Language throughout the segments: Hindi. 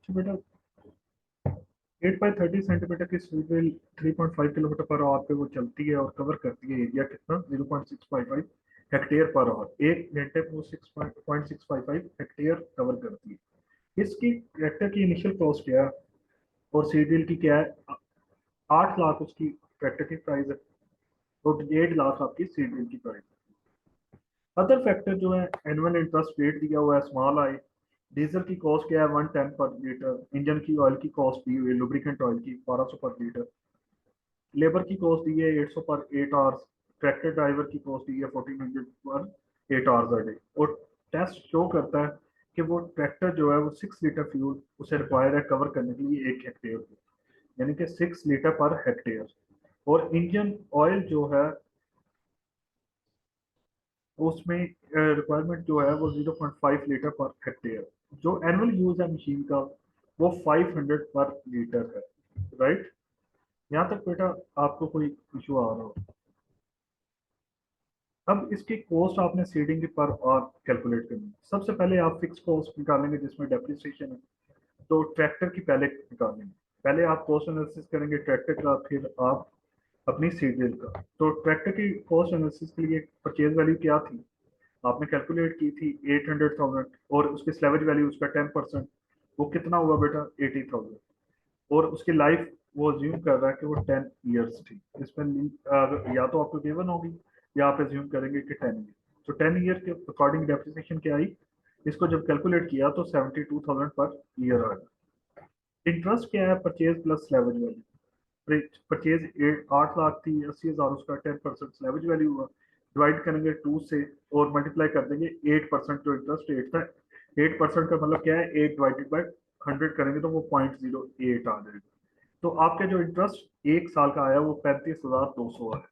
तो बेटा 8 बाई 30 सेंटीमीटर की speed wheel 3.5 kilometre per hour पे वो चलती है और कवर करती है एरिया कितना 0.655 हेक्टेयर पर आवर। 1 घंटे में वो 6.655 हेक्टेयर कवर करती है। इसकी ट्रैक्टर की इनिशियल कॉस्ट क्या है और सीड व्हील की क्या है? 8 लाख उसकी ट्रैक्टर की प्राइस है और 1.5 लाख आपकी सीड व्हील की प्राइस है। अदर फैक्टर जो है एनुअल इंटरेस्ट रेट दिया हुआ है स्मॉल आई। डीजल की कॉस्ट क्या है 110 पर लीटर। इंजन की ऑयल की कॉस्ट दी हुई है लुब्रिकेंट ऑयल की 1200 पर लीटर। लेबर की कॉस्ट दी है 800 पर 8 आवर्स। ट्रैक्टर ड्राइवर की कॉस्ट दी है 1400 पर 8 आवर्स अ डे। और टेस्ट शो करता है कि वो ट्रैक्टर जो है वो 6 लीटर फ्यूल उसे रिक्वायर है कवर करने के लिए 1 हेक्टेयर को, यानी कि 6 लीटर पर हेक्टेयर। और इंजन ऑयल जो है उसमें रिक्वायरमेंट जो है वो 0.5 लीटर पर हेक्टेयर। जो एनुअल यूज है मशीन का वो 500 पर लीटर है। राइट, यहाँ तक बेटा आपको कोई इशू आ रहा हो? अब इसकी कॉस्ट आपने सीडिंग की पर और कैलकुलेट करनी है। सबसे पहले आप फिक्स कॉस्ट निकालेंगे जिसमें डेप्रिसिएशन है, तो ट्रैक्टर की पहले निकालेंगे। पहले आप कॉस्ट एनालिसिस करेंगे ट्रैक्टर का, फिर आप अपनी सीडीएल का। तो ट्रैक्टर की कॉस्ट एनालिसिस के लिए परचेज वैल्यू क्या थी आपने कैलकुलेट की थी 800,000 और उसकी स्लेवेज वैल्यू उसका 10%, वो कितना हुआ बेटा 80,000। और उसकी लाइफ वो अज्यूम कर रहा है कि वो 10 ईयर्स थी। इसमें या तो आपको गिवन होगी या आप अज्यूम करेंगे कि 10 ईयर। तो 10 ईयर के अकॉर्डिंग डेप्रिसिएशन क्या आई, इसको जब कैलकुलेट किया तो 72,000 पर ईयर आ गया। इंटरेस्ट क्या है purchase plus salvage value. Purchase 8 lakh थी, 80,000 उसका 10% स्लेवेज वैल्यू हुआ। डिवाइड करेंगे 2 से और मल्टीप्लाई कर देंगे 8% जो इंटरेस्ट रेट था। 8% का मतलब क्या है 8/100 करेंगे तो वो 0.08 आ जाएगा। तो आपका जो इंटरेस्ट 1 साल का आया वो 35,200 आया।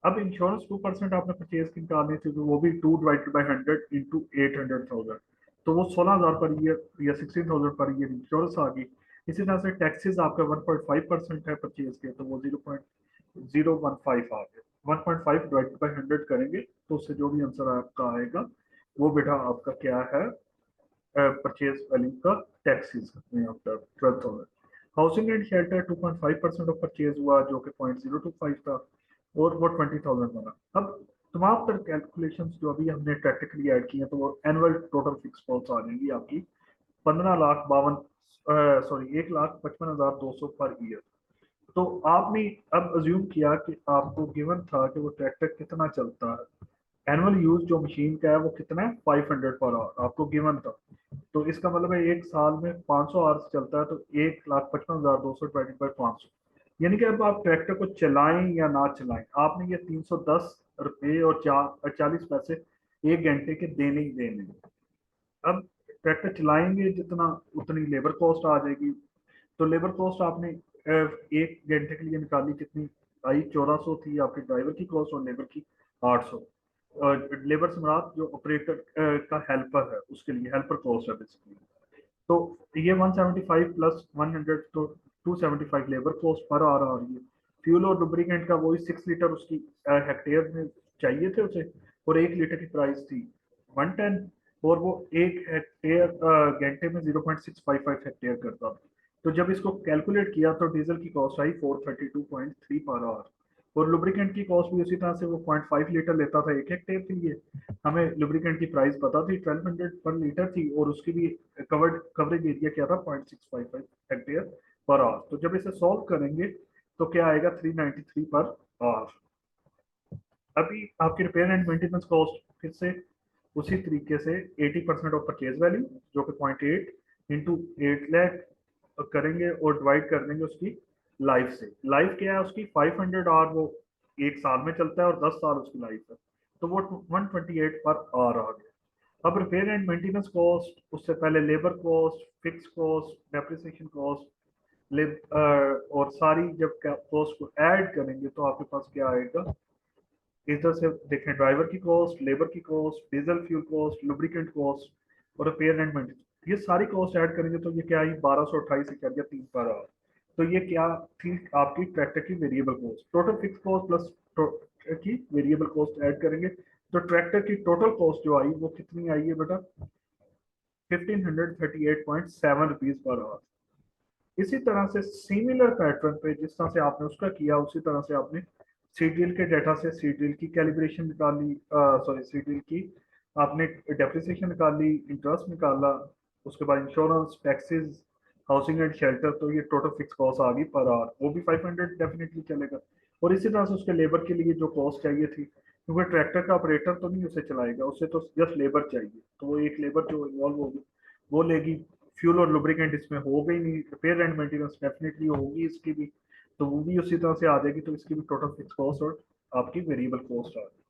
अब इंश्योरेंस 2% आपने परचेज की निकालनी थी तो वो भी 2/100 इंटू 800,000, तो वो 16,000 पर ईयर या 16,000 पर ईयर इंश्योरेंस आ गई। इसी तरह से टैक्सेस आपका 1.5% है परचेज के, तो वो 0.015 आ गया। 1.5/100 करेंगे तो उससे जो भी आंसर आपका आएगा वो बेटा आपका क्या है परचेज वैल्यू का टैक्सेस आपका 12,000। Housing and shelter 2.5% of purchase हुआ जो कि 0.025 था और वो 20,000 बना। अब तमाम तर कैलकुलेशन जो अभी हमने ट्रैक्टर के लिए ऐड की है तो वो एनुअल टोटल फिक्स कॉस्ट आ जाएंगी आपकी 15,52 सॉरी 1,55,200 पर ईयर। तो आपने अब अज्यूम किया कि आपको गिवन था कि वो ट्रैक्टर कितना चलता है। एनुअल यूज जो मशीन का है वो कितना है 500 पर आवर आपको गिवन था। तो इसका मतलब है 1 साल में 500 आवर्स चलता है तो 1,55,200 डिवाइडेड बाई 500, यानी कि अब आप ट्रैक्टर को चलाएं या ना चलाएं आपने ये 310 रुपये और 40 पैसे 1 घंटे के देने ही देने हैं। अब ट्रैक्टर चलाएंगे जितना उतनी लेबर कॉस्ट आ जाएगी। तो लेबर कॉस्ट आपने 1 घंटे के लिए निकाली कितनी आई 1400 थी आपके ड्राइवर की कॉस्ट और लेबर की 800। लेबर सम्राट जो ऑपरेटर का हेल्पर है उसके लिए हेल्पर कॉस्ट है बेसिकली। तो ये 175 प्लस 100 तो 275 लेबर कॉस्ट पर आ रही है। फ्यूल और लुब्रिकेंट का वही 6 लीटर उसकी हेक्टेयर में चाहिए थे उसे और 1 लीटर की प्राइस थी 110 और वो 1 हेक्टेयर घंटे में 0.655 हेक्टेयर करता था। तो जब इसको कैलकुलेट किया तो डीजल की कॉस्ट आई 432.3 पर आवर और लुब्रिकेंट की कॉस्ट भी उसी तरह से वो 0.5 लीटर लेता था 1 हेक्टेयर के लिए। हमें लुब्रिकेंट की प्राइस पता थी 1200 पर लीटर थी और उसकी भी कवरेज एरिया क्या था 0.655 हेक्टेयर पर आवर। तो जब इसे सॉल्व करेंगे तो क्या आएगा 393 पर आवर। अभी आपकी रिपेयर एंड मेंटेनेंस कॉस्ट फिर से उसी तरीके से 80% ऑफ परचेज वैल्यू जो कि 0.8 इंटू 8 लाख करेंगे और डिवाइड कर देंगे उसकी लाइफ से। लाइफ क्या है उसकी 500 आवर, वो 1 साल में चलता है और 10 साल उसकी लाइफ है, तो वो 128 पर आवर आ गया। अब रिपेयर एंड मेंटेनेंस कॉस्ट उससे पहले labour cost fix cost depreciation cost और सारी जब कॉस्ट को ऐड करेंगे तो आपके पास क्या आएगा। इधर से देखें ड्राइवर की कॉस्ट लेबर की cost diesel fuel cost lubricant cost और रिपेयर एंड मेंटेनेंस, ये सारी कॉस्ट ऐड करेंगे तो ये क्या आई 1228 से कर गया 3 पर आवर। तो ये क्या थी आपकी ट्रैक्टर की variable cost. Total fix cost plus tractor की वेरिएबल कॉस्ट ऐड करेंगे तो ट्रैक्टर की टोटल कॉस्ट जो आई वो कितनी आई है बेटा 1538.7 रुपीज पर आवर। इसी तरह से सिमिलर पैटर्न पे जिस तरह से आपने उसका किया उसी तरह से आपने सीडीएल के डाटा से सीडीएल की कैलिब्रेशन निकाली, सॉरी सीडीएल की आपने डेप्रिसिएशन निकाली, इंटरेस्ट निकाला, उसके बाद insurance, taxes, housing and shelter, तो ये टोटल फिक्स कॉस्ट आ गई पर आवर, वो भी 500 डेफिनेटली चलेगा। और इसी तरह से उसके लेबर के लिए जो कॉस्ट चाहिए थी, क्योंकि ट्रैक्टर का ऑपरेटर तो नहीं उसे चलाएगा, उसे तो जस्ट लेबर चाहिए, तो वो एक लेबर जो इन्वॉल्व होगी वो लेगी। फ्यूल और लुब्रिकेंट इसमें हो गई नहीं, रिपेयर एंड मेंटेनेंस डेफिनेटली होगी इसकी भी, तो वो भी उसी तरह से आ जाएगी, तो इसकी भी टोटल फिक्स कॉस्ट और आपकी वेरिएबल कॉस्ट आ जाएगी।